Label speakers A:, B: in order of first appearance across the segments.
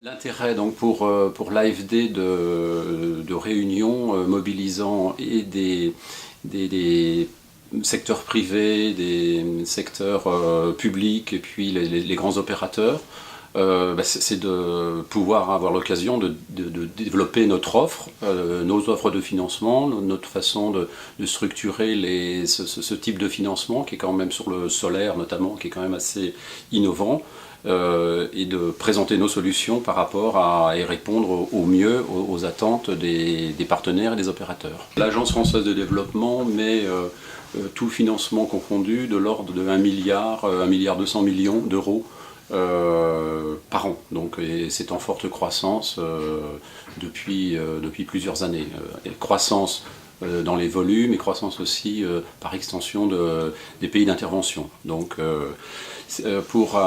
A: L'intérêt donc pour l'AFD de réunions mobilisant et des secteurs privés, des secteurs publics et puis les grands opérateurs, c'est de pouvoir avoir l'occasion de développer notre offre, nos offres de financement, notre façon de structurer ce type de financement qui est quand même sur le solaire notamment, qui est quand même assez innovant. Et de présenter nos solutions par rapport à et répondre au mieux aux attentes des partenaires et des opérateurs. L'Agence française de développement met tout financement confondu de l'ordre de 1 milliard, 1 milliard 200 millions d'euros par an. Donc c'est en forte croissance depuis plusieurs années. Croissance dans les volumes et croissance aussi par extension des pays d'intervention. Donc pour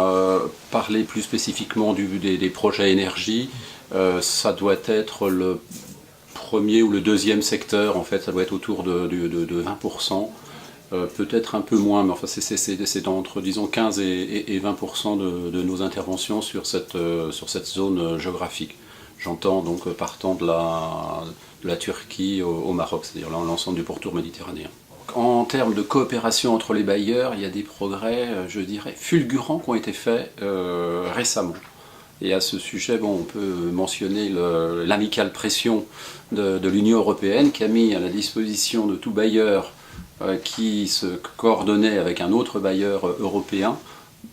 A: parler plus spécifiquement des projets énergie, ça doit être le premier ou le deuxième secteur, en fait, ça doit être autour de 20%, peut-être un peu moins, mais enfin c'est entre disons 15 et 20% de nos interventions sur cette zone géographique. J'entends donc partant de la Turquie au Maroc, c'est-à-dire l'ensemble du pourtour méditerranéen. En termes de coopération entre les bailleurs, il y a des progrès, je dirais, fulgurants qui ont été faits récemment. Et à ce sujet, on peut mentionner l'amicale pression de l'Union européenne qui a mis à la disposition de tout bailleur qui se coordonnait avec un autre bailleur européen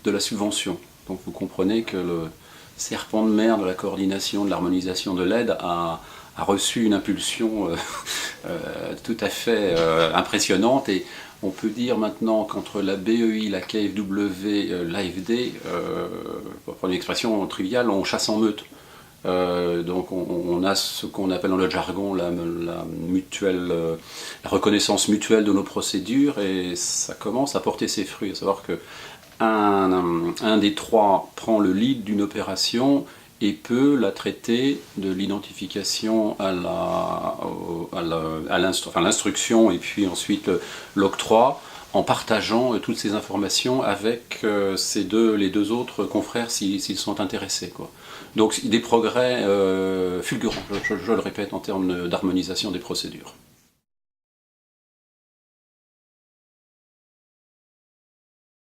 A: de la subvention. Donc vous comprenez que le serpent de mer de la coordination, de l'harmonisation de l'aide a reçu une impulsion tout à fait impressionnante, et on peut dire maintenant qu'entre la BEI, la KfW, l'AFD, pour prendre une expression triviale, on chasse en meute. Donc on a ce qu'on appelle dans le jargon la reconnaissance mutuelle de nos procédures, et ça commence à porter ses fruits, à savoir que un des trois prend le lead d'une opération et peut la traiter de l'identification à l'instruction et puis ensuite l'octroi, en partageant toutes ces informations avec les deux autres confrères s'ils sont intéressés, quoi. Donc des progrès fulgurants, je le répète, en termes d'harmonisation des procédures.